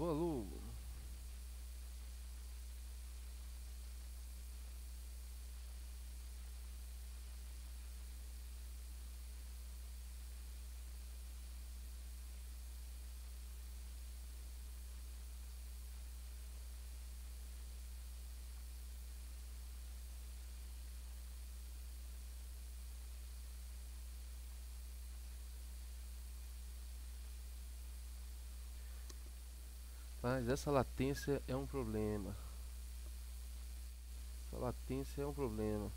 Alô, alô. Mas essa latência é um problema. Essa latência é um problema.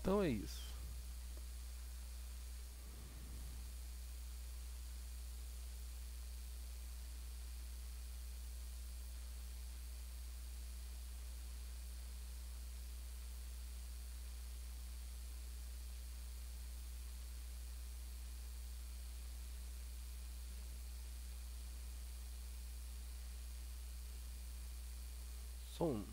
Então é isso. Som.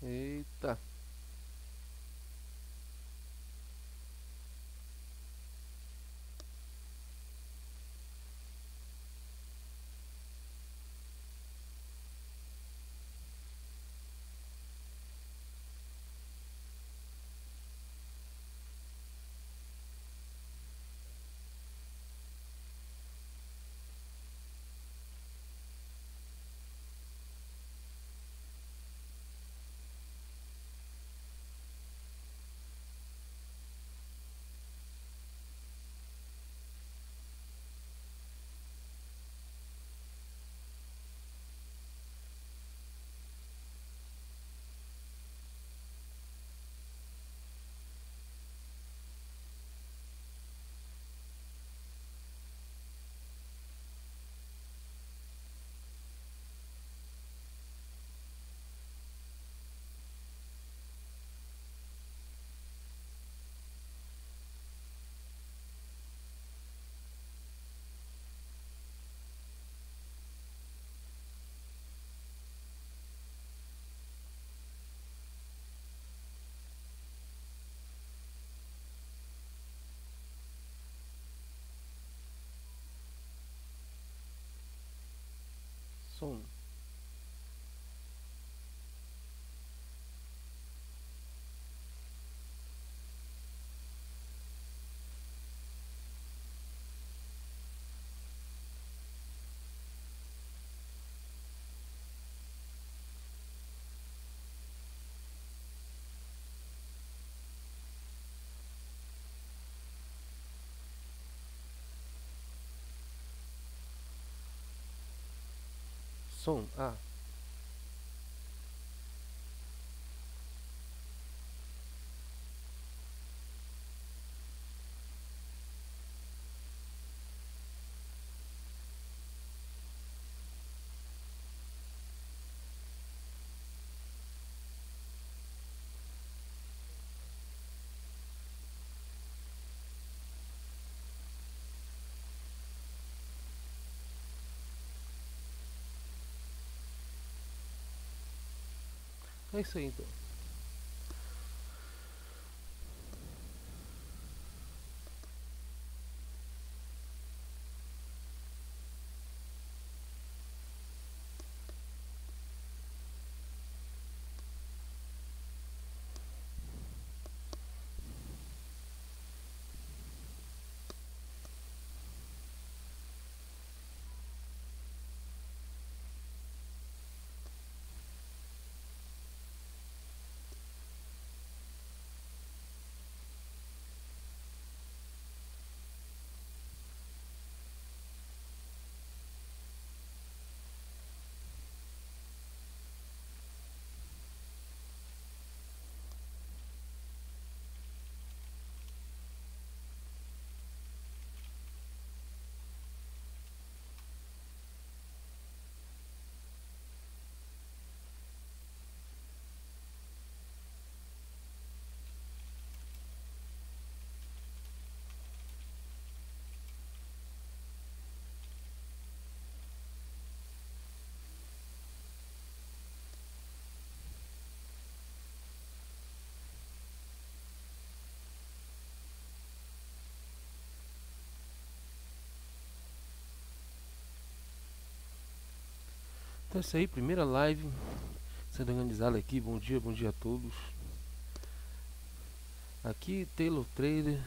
Eita. Som. som? Ah, é isso aí então. Então é isso aí, primeira live sendo organizada aqui. Bom dia a todos. Aqui, Taylor Trader.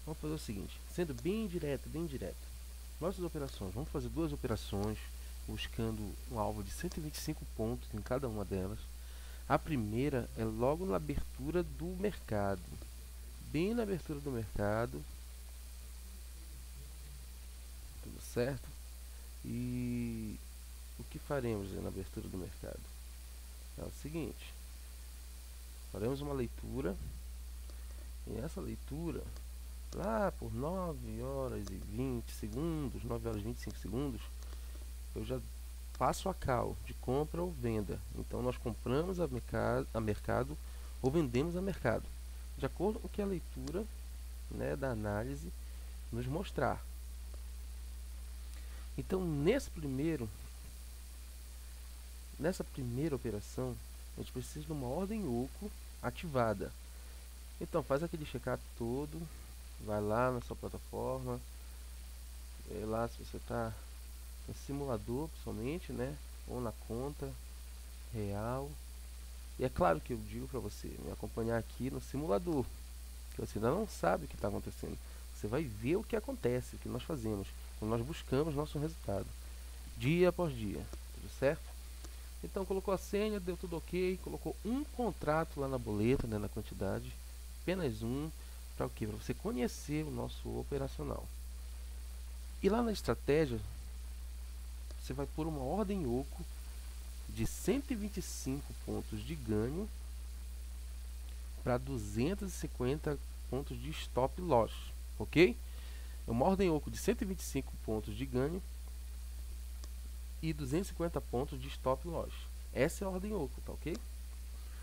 Vamos fazer o seguinte, sendo bem direto, bem direto. Nossas operações, vamos fazer duas operações, buscando um alvo de 125 pontos em cada uma delas. A primeira é logo na abertura do mercado, bem na abertura do mercado, tudo certo? E o que faremos na abertura do mercado? É o seguinte, faremos uma leitura, e essa leitura, lá por 9 horas e 20 segundos, 9 horas e 25 segundos, eu já faço a call de compra ou venda. Então nós compramos a mercado ou vendemos a mercado, de acordo com o que a leitura, né, da análise nos mostrar. Então nessa primeira operação, a gente precisa de uma ordem oco ativada. Então faz aquele check-up todo, vai lá na sua plataforma, vê lá se você está no simulador, principalmente, né, ou na conta real. E é claro que eu digo para você me acompanhar aqui no simulador, que você ainda não sabe o que está acontecendo. Você vai ver o que acontece, o que nós fazemos, quando nós buscamos nosso resultado, dia após dia, tudo certo? Então colocou a senha, deu tudo ok, colocou um contrato lá na boleta, né, na quantidade, apenas um, para o quê? Para você conhecer o nosso operacional. E lá na estratégia, você vai pôr uma ordem oco de 125 pontos de ganho para 250 pontos de stop loss, ok? É uma ordem oco de 125 pontos de ganho e 250 pontos de stop loss. Essa é a ordem oco, tá ok?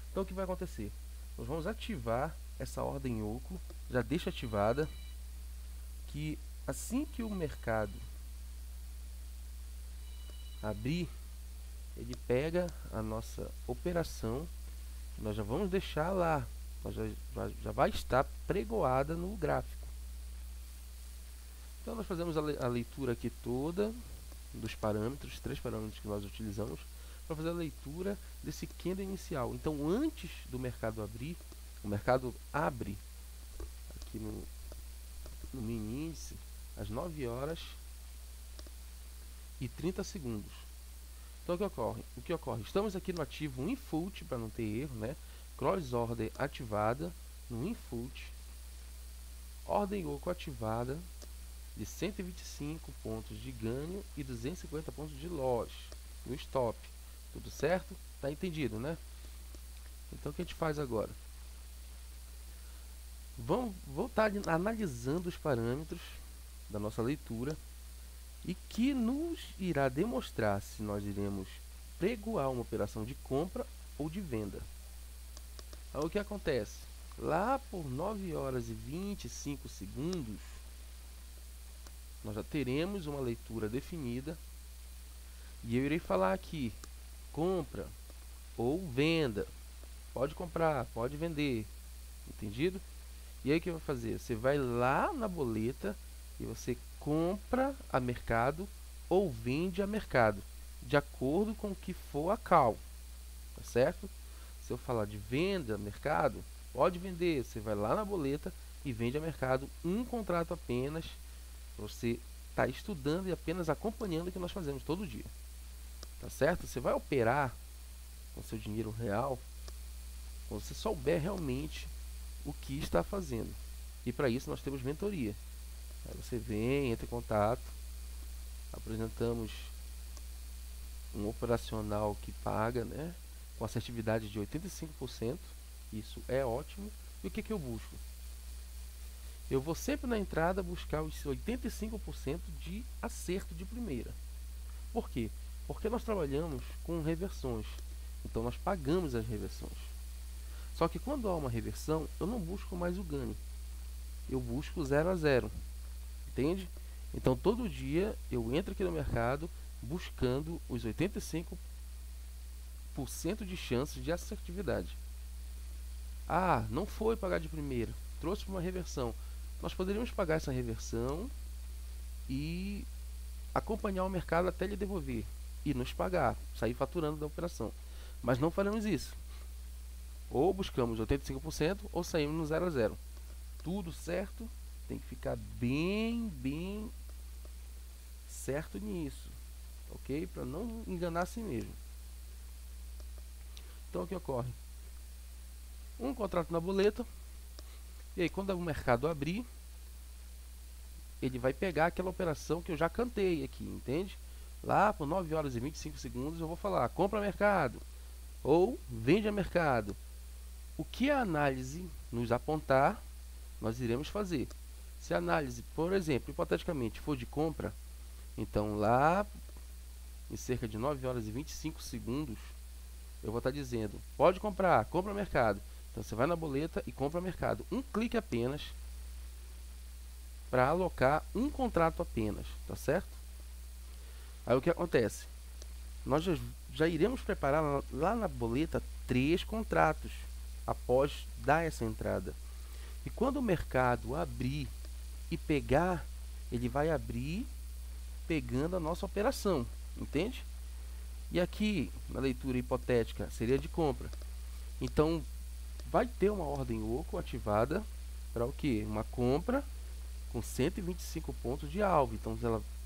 Então o que vai acontecer? Nós vamos ativar essa ordem oco, já deixa ativada, que assim que o mercado abrir, ele pega a nossa operação, nós já vamos deixar lá, já vai estar pregoada no gráfico. Então nós fazemos a leitura aqui toda dos parâmetros, 3 parâmetros que nós utilizamos para fazer a leitura desse candle inicial. Então antes do mercado abrir, o mercado abre aqui no mini índice às 9 horas e 30 segundos. Então o que ocorre? Estamos aqui no ativo Infult, para não ter erro, né? Cross Order ativada no Infult, ordem oco ativada, de 125 pontos de ganho e 250 pontos de loss no stop. Tudo certo? Tá entendido, né? Então o que a gente faz agora? Vou estar analisando os parâmetros da nossa leitura e que nos irá demonstrar se nós iremos pregoar uma operação de compra ou de venda. Aí o que acontece? Lá por 9 horas e 25 segundos, nós já teremos uma leitura definida e eu irei falar aqui compra ou venda. Pode comprar, pode vender. Entendido? E aí o que vai fazer? Você vai lá na boleta e você compra a mercado ou vende a mercado, de acordo com o que for a call. Tá certo? Se eu falar de venda a mercado, pode vender. Você vai lá na boleta e vende a mercado um contrato apenas. Você está estudando e apenas acompanhando o que nós fazemos todo dia. Tá certo? Você vai operar com seu dinheiro real quando você souber realmente o que está fazendo. E para isso nós temos mentoria. Aí você vem, entra em contato, apresentamos um operacional que paga, né, com assertividade de 85%. Isso é ótimo. E o que eu busco? Eu vou sempre na entrada buscar os 85% de acerto de primeira. Por quê? Porque nós trabalhamos com reversões. Então nós pagamos as reversões. Só que quando há uma reversão, eu não busco mais o ganho. Eu busco 0 a 0. Entende? Então todo dia eu entro aqui no mercado buscando os 85% de chances de assertividade. Ah, não foi pagar de primeira, trouxe para uma reversão. Nós poderíamos pagar essa reversão e acompanhar o mercado até ele devolver e nos pagar, sair faturando da operação. Mas não faremos isso. Ou buscamos 85% ou saímos no 0 a 0. Tudo certo, tem que ficar bem certo nisso, ok? Para não enganar a si mesmo. Então o que ocorre? Um contrato na boleta, e aí quando o mercado abrir, ele vai pegar aquela operação que eu já cantei aqui, entende? Lá por 9 horas e 25 segundos eu vou falar compra mercado ou vende a mercado. O que a análise nos apontar, nós iremos fazer. Se a análise, por exemplo, hipoteticamente for de compra, então lá em cerca de 9 horas e 25 segundos, eu vou estar dizendo, pode comprar, compra mercado. Então você vai na boleta e compra mercado. Um clique apenas para alocar um contrato apenas, tá certo? Aí o que acontece? Nós já iremos preparar lá na boleta 3 contratos após dar essa entrada. E quando o mercado abrir e pegar, ele vai abrir pegando a nossa operação, entende? E aqui, na leitura hipotética, seria de compra. Então, vai ter uma ordem oco ativada para o que? Uma compra com 125 pontos de alvo. Então,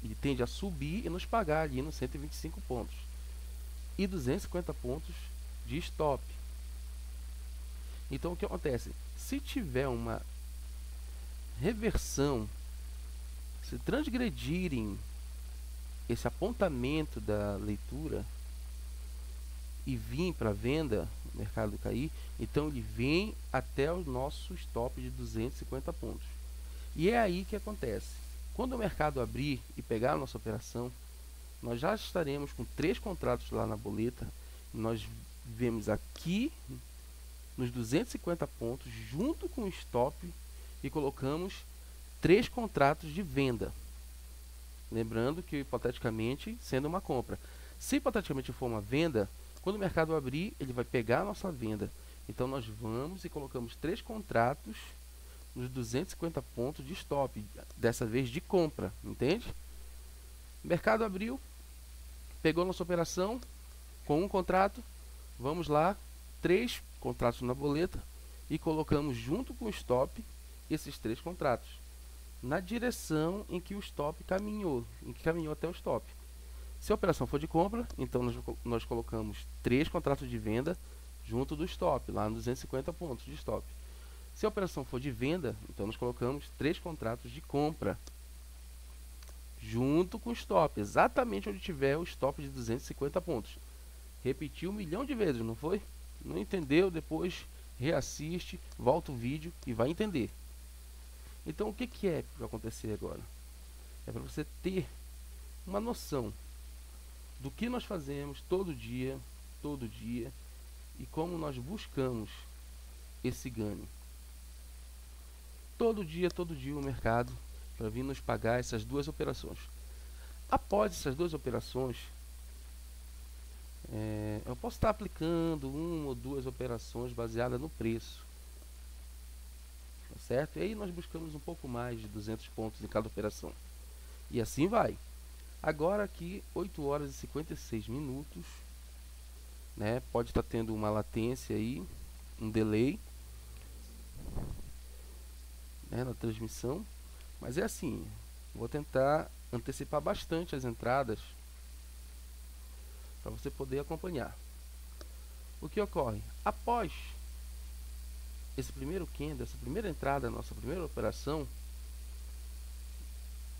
ele tende a subir e nos pagar ali nos 125 pontos. E 250 pontos de stop. Então, o que acontece? Se tiver uma reversão, se transgredirem esse apontamento da leitura e vir para venda, o mercado cair, então ele vem até o nosso stop de 250 pontos. E é aí que acontece. Quando o mercado abrir e pegar a nossa operação, nós já estaremos com 3 contratos lá na boleta. Nós vemos aqui nos 250 pontos junto com o stop e colocamos 3 contratos de venda. Lembrando que hipoteticamente sendo uma compra. Se hipoteticamente for uma venda, quando o mercado abrir, ele vai pegar a nossa venda. Então nós vamos e colocamos 3 contratos nos 250 pontos de stop, dessa vez de compra, entende? O mercado abriu, pegou nossa operação com um contrato, vamos lá, 3 contratos na boleta e colocamos junto com o stop esses 3 contratos na direção em que o stop caminhou, até o stop. Se a operação for de compra, então nós colocamos 3 contratos de venda junto do stop, lá nos 250 pontos de stop. Se a operação for de venda, então nós colocamos 3 contratos de compra junto com o stop, exatamente onde tiver o stop de 250 pontos. Repetiu 1.000.000 de vezes, não foi? Não entendeu? Depois reassiste, volta o vídeo e vai entender. Então o que é que vai acontecer agora? É para você ter uma noção do que nós fazemos todo dia, e como nós buscamos esse ganho. Todo dia o mercado para vir nos pagar essas duas operações. Após essas duas operações, eu posso estar aplicando uma ou duas operações baseadas no preço, tá certo? E aí nós buscamos um pouco mais de 200 pontos em cada operação. E assim vai. Agora aqui, 8 horas e 56 minutos, né? Pode estar tendo uma latência aí, um delay, né, na transmissão. Mas é assim, vou tentar antecipar bastante as entradas para você poder acompanhar. O que ocorre? Após esse primeiro candle, essa primeira entrada, nossa primeira operação,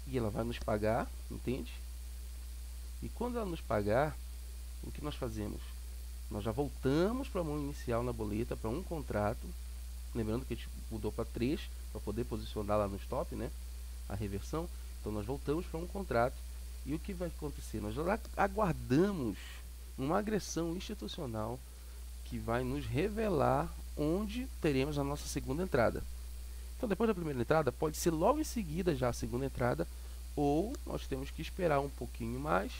e ela vai nos pagar, entende? E quando ela nos pagar, o que nós fazemos? Nós já voltamos para a mão inicial na boleta, para um contrato. Lembrando que a gente mudou para 3, para poder posicionar lá no stop, né? A reversão. Então nós voltamos para um contrato. E o que vai acontecer? Nós já aguardamos uma agressão institucional que vai nos revelar onde teremos a nossa segunda entrada. Então depois da primeira entrada, pode ser logo em seguida já a segunda entrada, ou nós temos que esperar um pouquinho mais,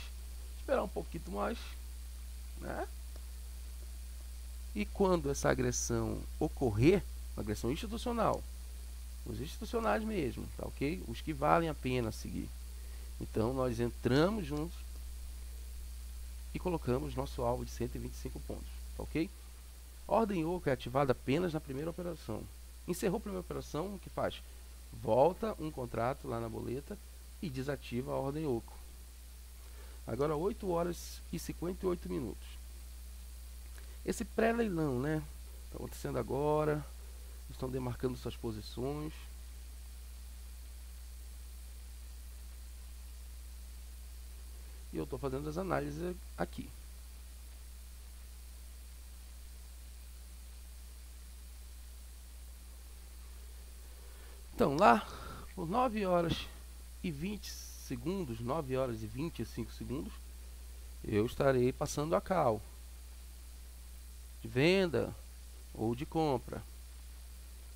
né? E quando essa agressão ocorrer, uma agressão institucional, os institucionais mesmo, tá ok? Os que valem a pena seguir. Então nós entramos juntos e colocamos nosso alvo de 125 pontos, tá ok? Ordem oco é ativada apenas na primeira operação. Encerrou a primeira operação, o que faz? Volta um contrato lá na boleta e desativa a ordem oco. Agora 8 horas e 58 minutos. Esse pré-leilão, né? Está acontecendo agora. Estão demarcando suas posições. E eu estou fazendo as análises aqui. Então lá, por 9 horas e 20 segundos, 9 horas e 25 segundos, eu estarei passando a call de venda ou de compra.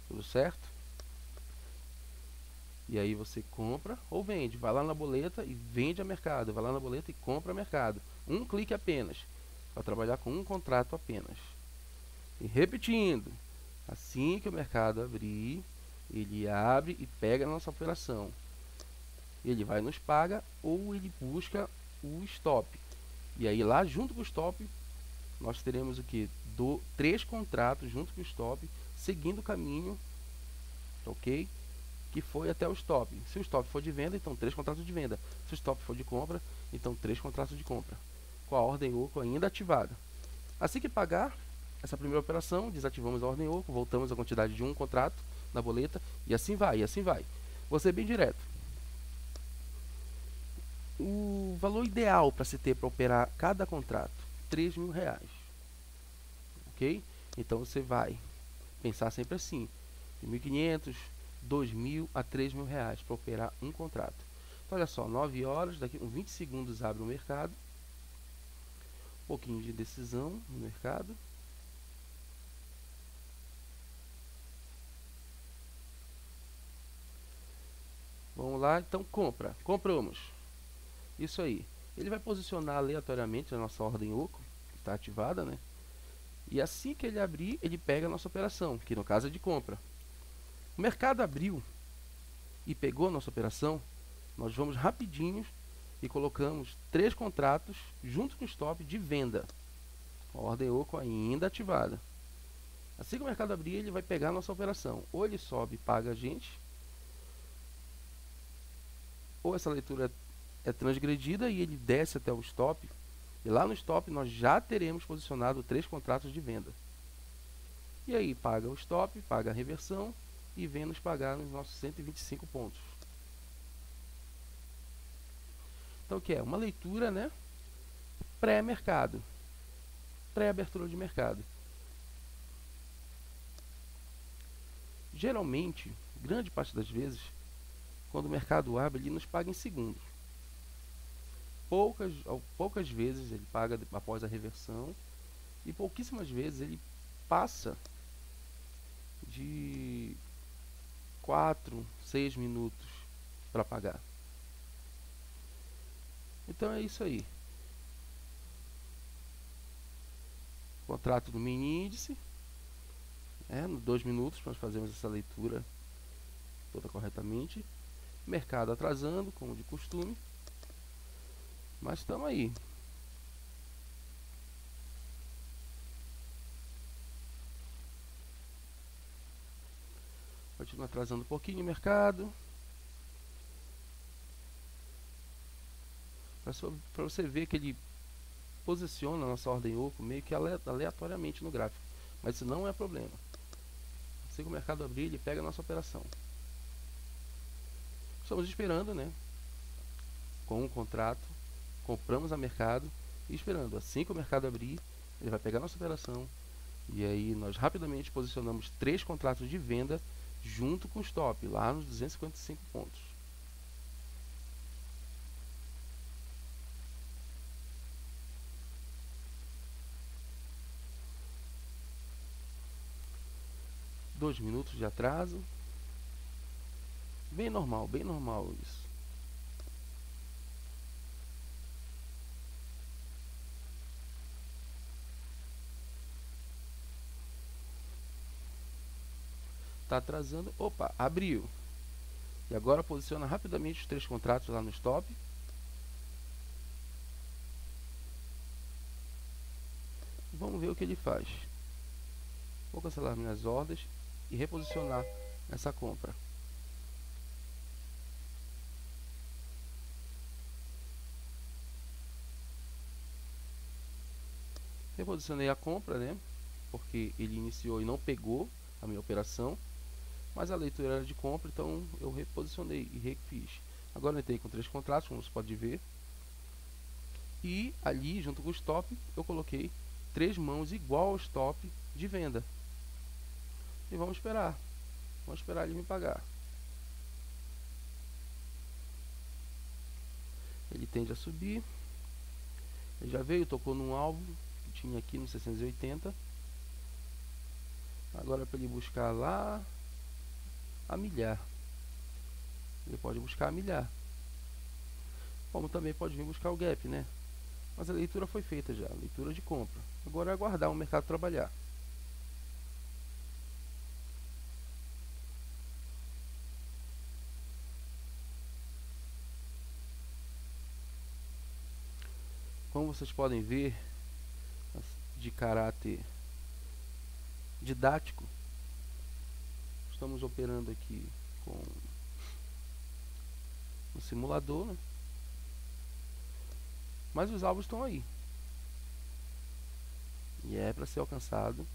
Tudo certo? E aí você compra ou vende. Vai lá na boleta e vende a mercado. Vai lá na boleta e compra a mercado. Um clique apenas. Para trabalhar com um contrato apenas. E repetindo, assim que o mercado abrir, ele abre e pega a nossa operação. Ele vai nos paga ou ele busca o stop. E aí lá junto com o stop, nós teremos o que? 3 contratos junto com o stop, seguindo o caminho, ok? Que foi até o stop. Se o stop for de venda, então 3 contratos de venda. Se o stop for de compra, então 3 contratos de compra. Com a ordem oco ainda ativada. Assim que pagar essa primeira operação, desativamos a ordem oco, voltamos a quantidade de um contrato na boleta, e assim vai, e assim vai. Vou ser bem direto. O valor ideal para se ter para operar cada contrato, R$3.000. Ok? Então você vai pensar sempre assim, de 1.500, 2.000 a R$3.000 para operar um contrato. Então olha só, 9 horas, daqui com 20 segundos abre o mercado. Um pouquinho de decisão no mercado. Vamos lá, então compra. Compramos. Isso aí. Ele vai posicionar aleatoriamente a nossa ordem oco, que está ativada, né? E assim que ele abrir, ele pega a nossa operação, que no caso é de compra. O mercado abriu e pegou a nossa operação, nós vamos rapidinho e colocamos 3 contratos junto com o stop de venda. A ordem oco ainda ativada. Assim que o mercado abrir, ele vai pegar a nossa operação. Ou ele sobe e paga a gente, ou essa leitura é transgredida e ele desce até o stop. E lá no stop nós já teremos posicionado 3 contratos de venda. E aí paga o stop, paga a reversão e vem nos pagar nos nossos 125 pontos. Então o que é? Uma leitura, né, pré-mercado, pré-abertura de mercado. Geralmente, grande parte das vezes, quando o mercado abre, ele nos paga em segundos. Poucas vezes ele paga após a reversão e pouquíssimas vezes ele passa de 4, 6 minutos para pagar. Então é isso aí. Contrato do mini índice. Nos 2 minutos nós fazemos essa leitura toda corretamente. Mercado atrasando, como de costume. Mas estamos aí. Continua atrasando um pouquinho o mercado. Para você ver que ele posiciona a nossa ordem oco meio que aleatoriamente no gráfico. Mas isso não é problema. Assim que o mercado abrir, ele pega a nossa operação. Estamos esperando, né? Com o contrato, compramos a mercado e esperando. Assim que o mercado abrir, ele vai pegar a nossa operação. E aí nós rapidamente posicionamos 3 contratos de venda junto com o stop, lá nos 255 pontos. Dois minutos de atraso. Bem normal isso. Tá atrasando. Opa, abriu. E agora posiciona rapidamente os 3 contratos lá no stop. Vamos ver o que ele faz. Vou cancelar minhas ordens e reposicionar essa compra. Reposicionei a compra, né? Porque ele iniciou e não pegou a minha operação. Mas a leitura era de compra, então eu reposicionei e refiz. Agora eu entrei com 3 contratos, como você pode ver. E ali, junto com o stop, eu coloquei 3 mãos igual ao stop de venda. E vamos esperar. Vamos esperar ele me pagar. Ele tende a subir. Ele já veio, tocou num alvo que tinha aqui no 680. Agora para ele buscar lá a milhar. Ele pode buscar a milhar. Como também pode vir buscar o gap, né? Mas a leitura foi feita já, leitura de compra. Agora é aguardar o mercado trabalhar. Como vocês podem ver, de caráter didático, estamos operando aqui com o simulador, né? Mas os alvos estão aí. E é para ser alcançado.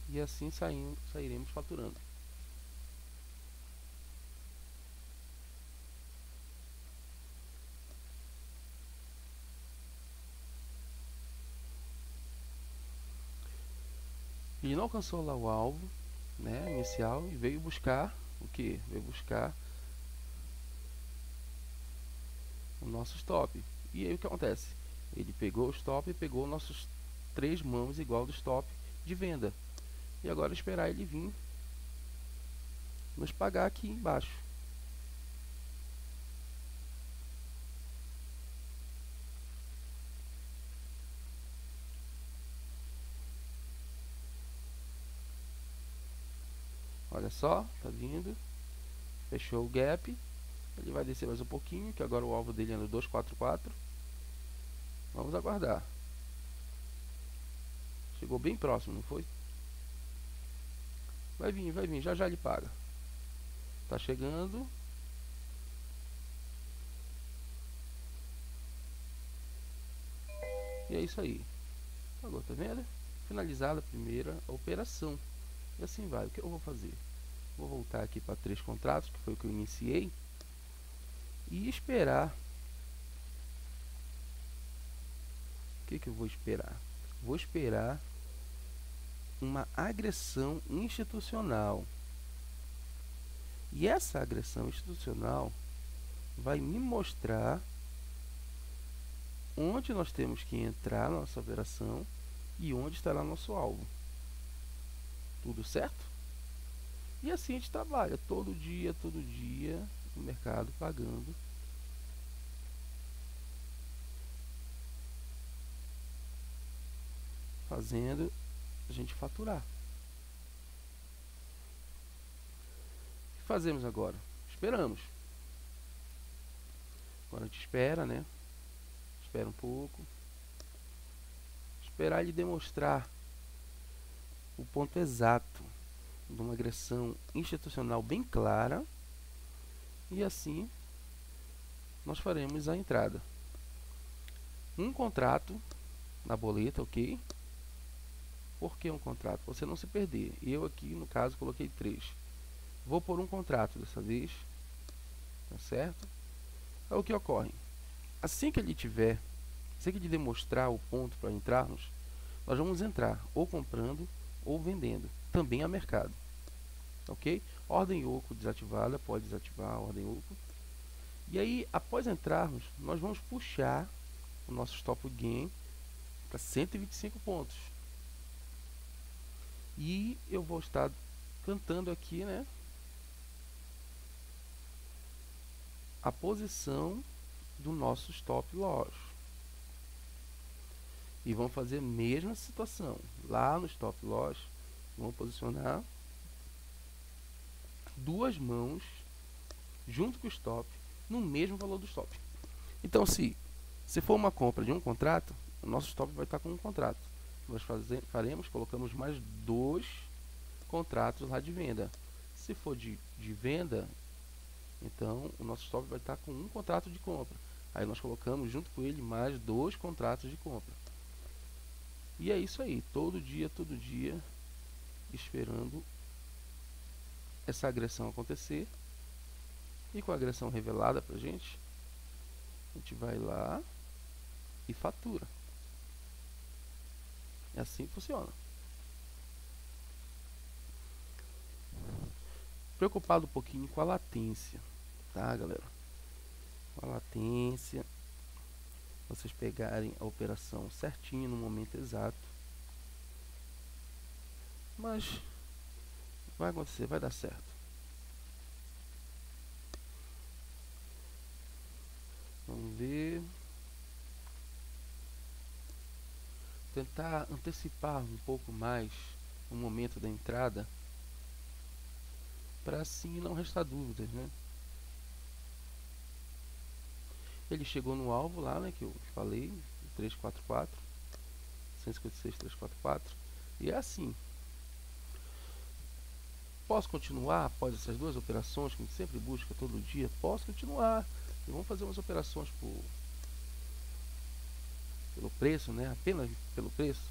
E assim sairemos faturando. Ele não alcançou lá o alvo, né, inicial, e veio buscar o que? Veio buscar o nosso stop. E aí o que acontece? Ele pegou o stop e pegou nossos 3 mãos igual do stop de venda. E agora esperar ele vir nos pagar aqui embaixo. Olha só, tá vindo. Fechou o gap. Ele vai descer mais um pouquinho, que agora o alvo dele é no 244. Vamos aguardar. Chegou bem próximo, não foi? Vai vir, já já ele paga. Tá chegando. E é isso aí. Agora, tá vendo? Finalizada a primeira operação. E assim vai. O que eu vou fazer? Vou voltar aqui para 3 contratos, que foi o que eu iniciei, e esperar. O que eu vou esperar? Vou esperar uma agressão institucional. E essa agressão institucional vai me mostrar onde nós temos que entrar na nossa operação e onde estará nosso alvo. Tudo certo? E assim a gente trabalha todo dia no mercado, pagando fazendo a gente faturar. O que fazemos agora? Esperamos. Agora a gente espera, né? Espera um pouco. Esperar ele demonstrar o ponto exato de uma agressão institucional bem clara, e assim nós faremos a entrada. Um contrato na boleta, ok? Por que um contrato? Pra você não se perder. Eu aqui, no caso, coloquei 3. Vou pôr um contrato dessa vez, tá certo? Aí o que ocorre? Assim que ele demonstrar o ponto para entrarmos, nós vamos entrar ou comprando ou vendendo, também a mercado, ok? Ordem oco desativada, pode desativar a ordem oco. E aí, após entrarmos, nós vamos puxar o nosso stop gain para 125 pontos. E eu vou estar cantando aqui, né, a posição do nosso stop loss. E vamos fazer a mesma situação. Lá no stop loss, vamos posicionar 2 mãos junto com o stop no mesmo valor do stop. Então, se for uma compra de um contrato, o nosso stop vai estar com um contrato. Nós colocamos mais 2 contratos lá de venda. Se for de venda, então o nosso stop vai estar com um contrato de compra. Aí nós colocamos junto com ele mais 2 contratos de compra. E é isso aí, todo dia, esperando essa agressão acontecer. E com a agressão revelada pra gente, a gente vai lá e fatura. É assim que funciona. Preocupado um pouquinho com a latência, tá, galera? Com a latência, vocês pegarem a operação certinho no momento exato. Mas vai acontecer, vai dar certo. Vamos ver. Tentar antecipar um pouco mais o momento da entrada, para assim não restar dúvidas, né? Ele chegou no alvo lá, né, que eu falei, 344, 156, 344, e é assim. Posso continuar após essas 2 operações que a gente sempre busca todo dia? Posso continuar. E vamos fazer umas operações pelo preço, né? Apenas pelo preço.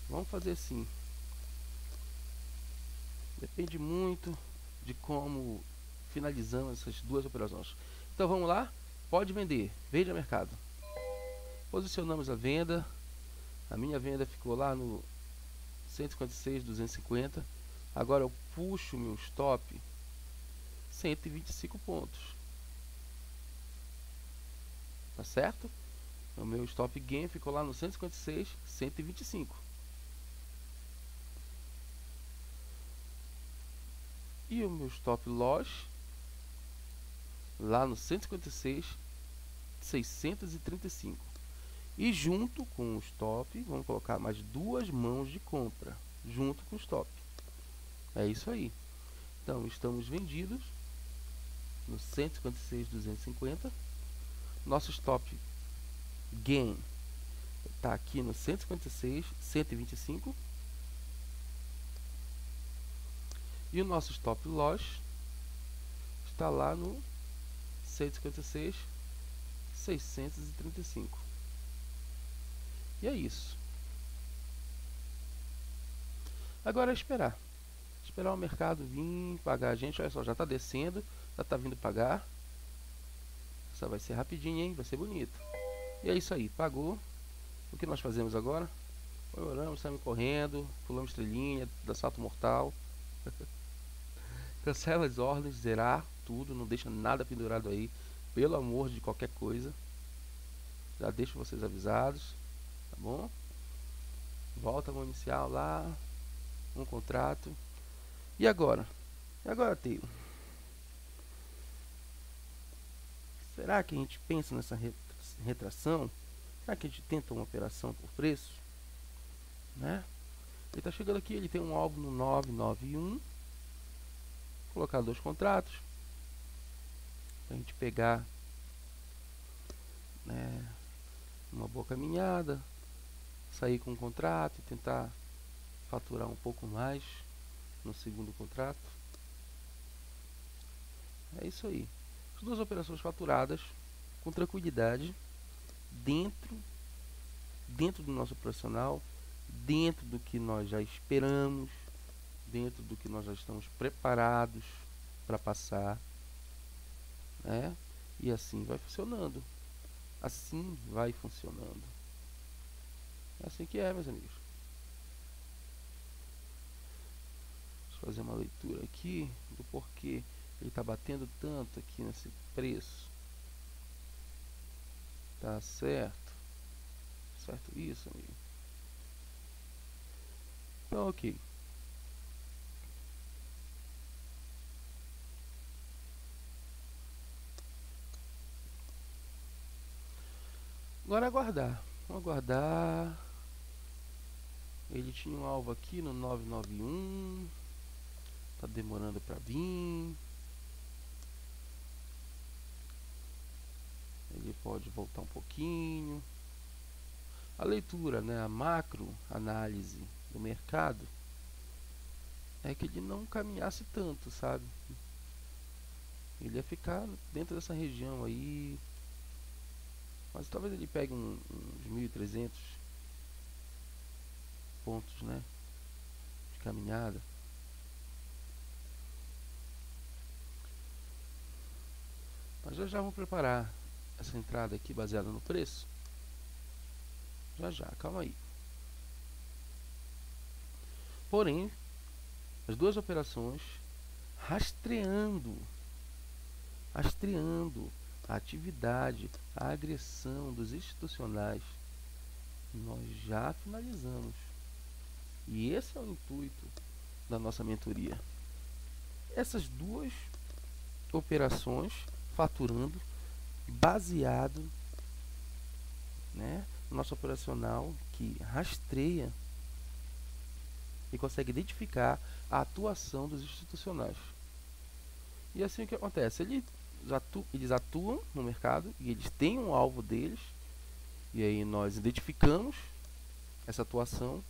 Vamos fazer assim. Depende muito de como finalizamos essas 2 operações. Então vamos lá. Pode vender. Vende a mercado. Posicionamos a venda. A minha venda ficou lá no 156,250. Agora eu puxo meu stop 125 pontos. Tá certo? O meu stop gain ficou lá no 156, 125. E o meu stop loss lá no 156, 635. E junto com o stop, vamos colocar mais 2 mãos de compra junto com o stop. É isso aí. Então, estamos vendidos no 156,250. Nosso stop gain está aqui no 156, 125. E o nosso stop loss está lá no 156, 635. E é isso. Agora é esperar esperar o mercado vir pagar a gente. Olha só, já está descendo, já está vindo pagar. Essa vai ser rapidinho, hein? Vai ser bonito. E é isso aí, pagou. O que nós fazemos agora? Oramos, saímos correndo, pulamos estrelinha, dá salto mortal. Cancela as ordens, zerar tudo, não deixa nada pendurado aí. Pelo amor de qualquer coisa. Já deixo vocês avisados, tá bom? Volta ao inicial lá, um contrato. E agora? E agora, Teio? Será que a gente pensa nessa retração? Será que a gente tenta uma operação por preço? Né? Ele está chegando aqui, ele tem um alvo no 991. Vou colocar 2 contratos. Para a gente pegar, né, uma boa caminhada. Sair com um contrato e tentar faturar um pouco mais no segundo contrato. É isso aí. As 2 operações faturadas com tranquilidade dentro do nosso operacional, dentro do que nós já esperamos, dentro do que nós já estamos preparados para passar, né? E assim vai funcionando. Assim vai funcionando. É assim que é, meus amigos. Deixa eu fazer uma leitura aqui do porquê ele está batendo tanto aqui nesse preço. Tá certo? Certo isso, amigo? Então, ok. Agora aguardar. Vamos aguardar. Ele tinha um alvo aqui no 991. Tá demorando para vir. Ele pode voltar um pouquinho. A leitura, né, a macro análise do mercado é que ele não caminhasse tanto, sabe? Ele ia ficar dentro dessa região aí. Mas talvez ele pegue uns 1.300 pontos, né, de caminhada. Mas já vamos preparar essa entrada aqui baseada no preço. Já, calma aí. Porém, as 2 operações rastreando a atividade, a agressão dos institucionais, nós já finalizamos. E esse é o intuito da nossa mentoria. Essas 2 operações faturando baseado, né, no nosso operacional que rastreia e consegue identificar a atuação dos institucionais. E assim o que acontece? Eles atuam no mercado e eles têm um alvo deles, e aí nós identificamos essa atuação